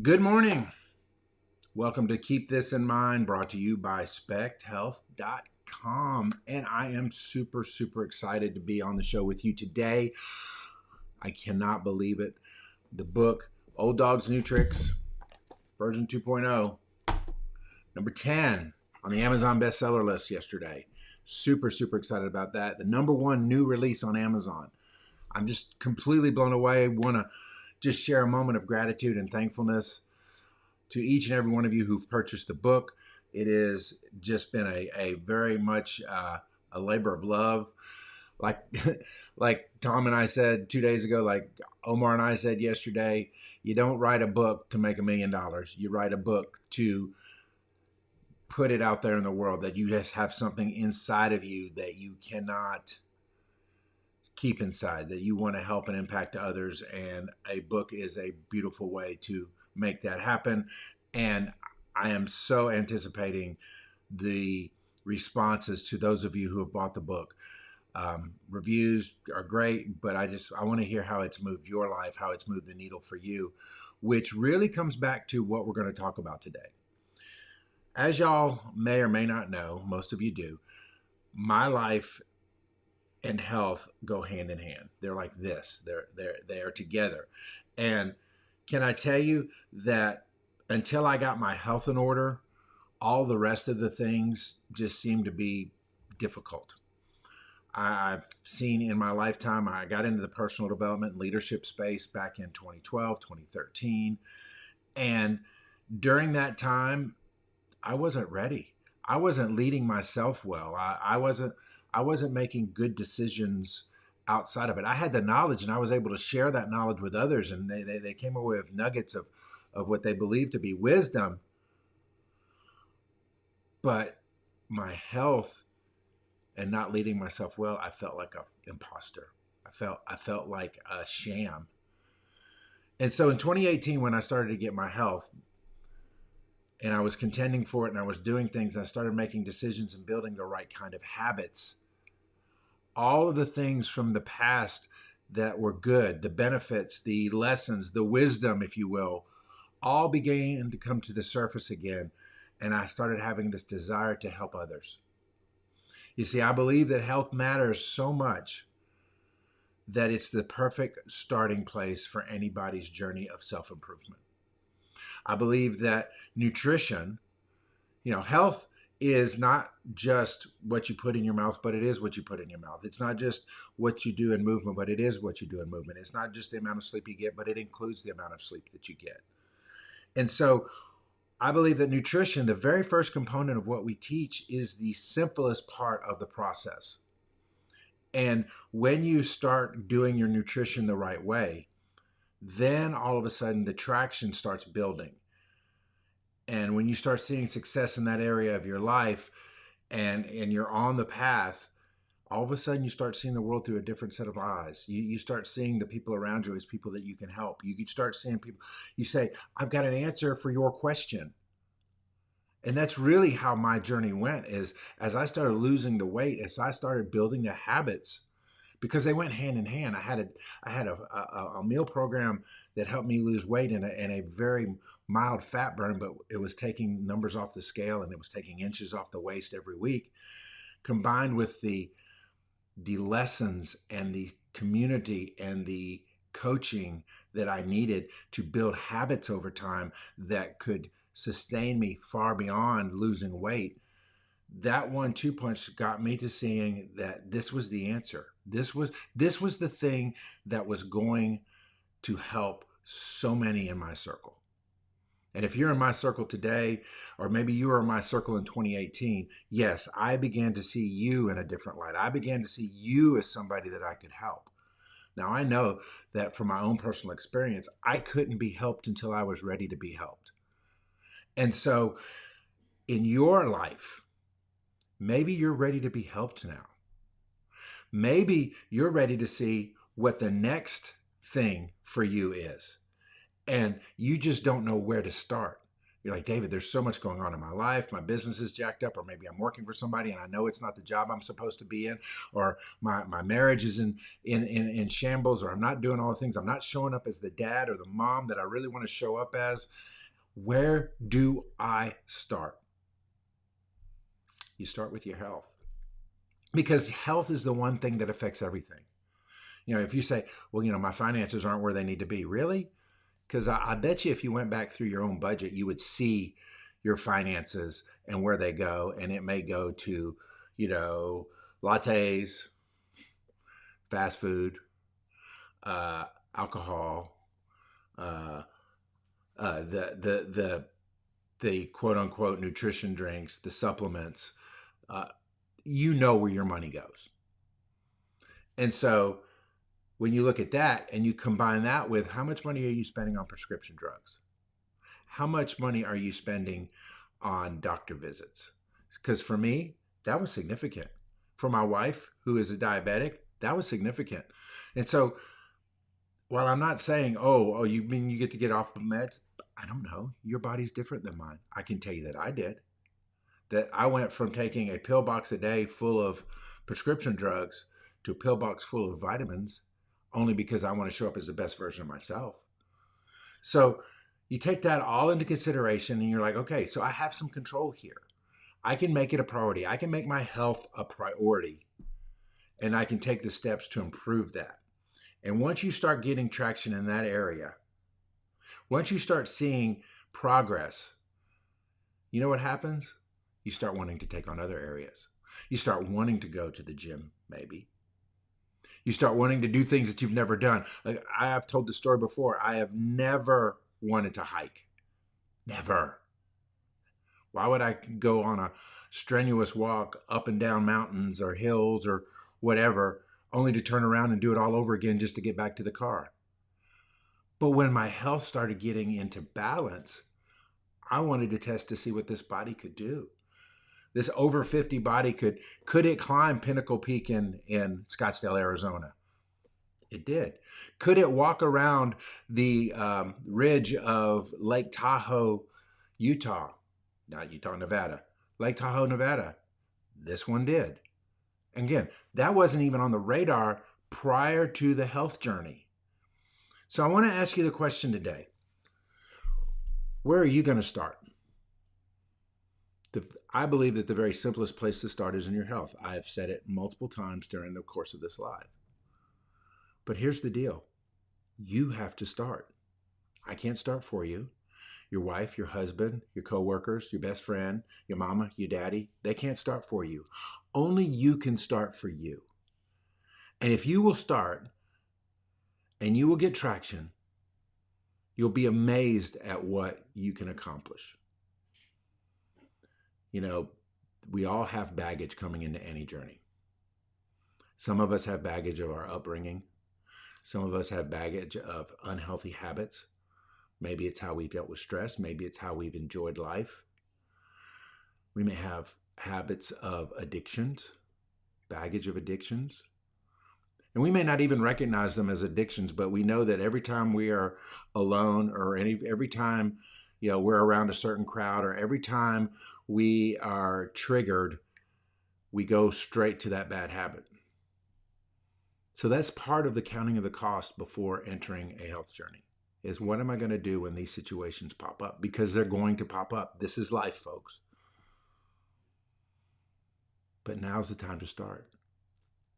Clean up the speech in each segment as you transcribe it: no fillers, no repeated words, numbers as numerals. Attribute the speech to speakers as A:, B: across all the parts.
A: Good morning. Welcome to Keep This in Mind, brought to you by SpectHealth.com. And I am super, super excited to be on the show with you today. I cannot believe it. The book, Old Dogs, New Tricks, version 2.0, number 10 on the Amazon bestseller list yesterday. Super, super excited about that. The number one new release on Amazon. I'm just completely blown away. Want to just share a moment of gratitude and thankfulness to each and every one of you who've purchased the book. It has just been a very much a labor of love. Like like Tom and I said 2 days ago, like Omar and I said yesterday, you don't write a book to make $1,000,000. You write a book to put it out there in the world, that you just have something inside of you that you cannot keep inside, that you want to help and impact others. And a book is a beautiful way to make that happen. And I am so anticipating the responses to those of you who have bought the book. Reviews are great, but I want to hear how it's moved your life, how it's moved the needle for you, which really comes back to what we're going to talk about today. As y'all may or may not know, most of you do, my life and health go hand in hand. They're like this. They are together. And can I tell you that until I got my health in order, all the rest of the things just seemed to be difficult. I've seen in my lifetime, I got into the personal development and leadership space back in 2012, 2013. And during that time, I wasn't ready. I wasn't leading myself well. I wasn't making good decisions outside of it. I had the knowledge and I was able to share that knowledge with others, and they came away with nuggets of what they believed to be wisdom. But my health and not leading myself well, I felt like an imposter. I felt like a sham. And so in 2018, when I started to get my health and I was contending for it and I was doing things and I started making decisions and building the right kind of habits, all of the things from the past that were good, the benefits, the lessons, the wisdom, if you will, all began to come to the surface again. And I started having this desire to help others. You see, I believe that health matters so much that it's the perfect starting place for anybody's journey of self-improvement. I believe that nutrition, health is not just what you put in your mouth, but it is what you put in your mouth. It's not just what you do in movement, but it is what you do in movement. It's not just the amount of sleep you get, but it includes the amount of sleep that you get. And so I believe that nutrition, the very first component of what we teach, is the simplest part of the process. And when you start doing your nutrition the right way, then all of a sudden the traction starts building. And when you start seeing success in that area of your life and you're on the path, all of a sudden you start seeing the world through a different set of eyes. You start seeing the people around you as people that you can help. You start seeing people, you say, I've got an answer for your question. And that's really how my journey went, is as I started losing the weight, as I started building the habits, because they went hand in hand. I had a meal program that helped me lose weight and a very mild fat burn, but it was taking numbers off the scale and it was taking inches off the waist every week, combined with the lessons and the community and the coaching that I needed to build habits over time that could sustain me far beyond losing weight. That 1-2 punch got me to seeing that this was the answer. This was the thing that was going to help so many in my circle. And if you're in my circle today, or maybe you were in my circle in 2018, yes, I began to see you in a different light. I began to see you as somebody that I could help. Now, I know that from my own personal experience, I couldn't be helped until I was ready to be helped. And so in your life, maybe you're ready to be helped now. Maybe you're ready to see what the next thing for you is. And you just don't know where to start. You're like, David, there's so much going on in my life. My business is jacked up, or maybe I'm working for somebody and I know it's not the job I'm supposed to be in, or my marriage is in shambles, or I'm not doing all the things. I'm not showing up as the dad or the mom that I really want to show up as. Where do I start? You start with your health, because health is the one thing that affects everything. If you say, well, my finances aren't where they need to be. Really? Because I bet you if you went back through your own budget, you would see your finances and where they go. And it may go to, lattes, fast food, alcohol, the quote unquote nutrition drinks, the supplements. Where your money goes. And so when you look at that and you combine that with how much money are you spending on prescription drugs? How much money are you spending on doctor visits? Because for me, that was significant. For my wife, who is a diabetic, that was significant. And so while I'm not saying, oh, you mean you get to get off the meds? I don't know. Your body's different than mine. I can tell you that I did. That I went from taking a pill box a day full of prescription drugs to a pill box full of vitamins, only because I want to show up as the best version of myself. So you take that all into consideration and you're like, okay, so I have some control here. I can make it a priority. I can make my health a priority, and I can take the steps to improve that. And once you start getting traction in that area, once you start seeing progress, you know what happens? You start wanting to take on other areas. You start wanting to go to the gym, maybe. You start wanting to do things that you've never done. Like I have told the story before, I have never wanted to hike. Never. Why would I go on a strenuous walk up and down mountains or hills or whatever, only to turn around and do it all over again just to get back to the car? But when my health started getting into balance, I wanted to test to see what this body could do. This over 50 body could it climb Pinnacle Peak in Scottsdale, Arizona? It did. Could it walk around the ridge of Lake Tahoe, Utah? Not Utah, Nevada. Lake Tahoe, Nevada. This one did. Again, that wasn't even on the radar prior to the health journey. So I want to ask you the question today. Where are you going to start? I believe that the very simplest place to start is in your health. I have said it multiple times during the course of this live. But here's the deal. You have to start. I can't start for you. Your wife, your husband, your coworkers, your best friend, your mama, your daddy, they can't start for you. Only you can start for you. And if you will start and you will get traction, you'll be amazed at what you can accomplish. We all have baggage coming into any journey. Some of us have baggage of our upbringing. Some of us have baggage of unhealthy habits. Maybe it's how we've dealt with stress. Maybe it's how we've enjoyed life. We may have habits of addictions, baggage of addictions. And we may not even recognize them as addictions, but we know that every time we are alone or every time we're around a certain crowd, or every time we are triggered, we go straight to that bad habit. So that's part of the counting of the cost before entering a health journey, is what am I going to do when these situations pop up? Because they're going to pop up. This is life, folks. But now's the time to start.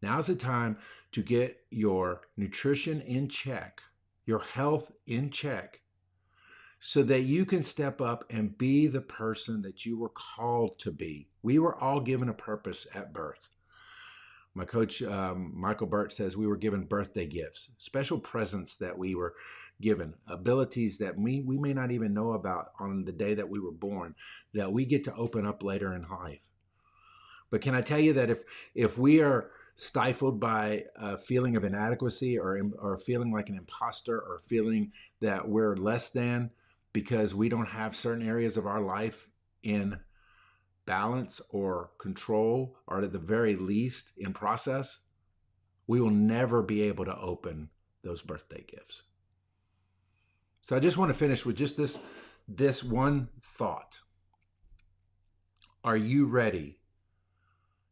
A: Now's the time to get your nutrition in check, your health in check, so that you can step up and be the person that you were called to be. We were all given a purpose at birth. My coach, Michael Burt, says we were given birthday gifts, special presents that we were given, abilities that we may not even know about on the day that we were born, that we get to open up later in life. But can I tell you that if we are stifled by a feeling of inadequacy or feeling like an imposter or feeling that we're less than, because we don't have certain areas of our life in balance or control, or at the very least in process, we will never be able to open those birthday gifts. So I just want to finish with just this one thought. Are you ready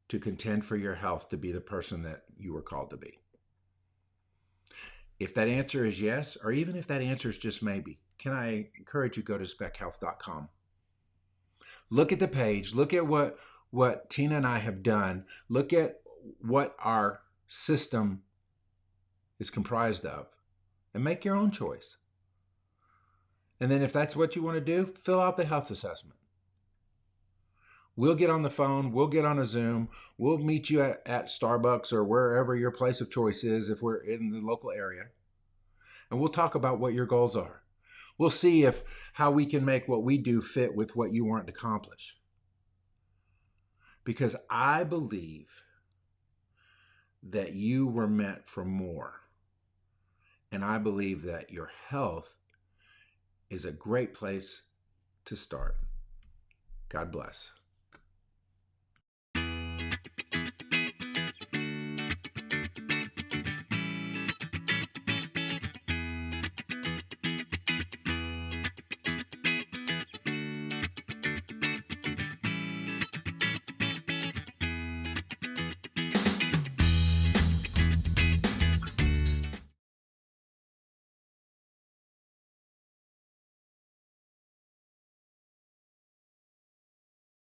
A: to contend for your health to be the person that you were called to be? If that answer is yes, or even if that answer is just maybe, can I encourage you to go to spechealth.com. Look at the page. Look at what Tina and I have done. Look at what our system is comprised of and make your own choice. And then if that's what you want to do, fill out the health assessment. We'll get on the phone. We'll get on a Zoom. We'll meet you at Starbucks or wherever your place of choice is if we're in the local area. And we'll talk about what your goals are. We'll see how we can make what we do fit with what you want to accomplish. Because I believe that you were meant for more. And I believe that your health is a great place to start. God bless.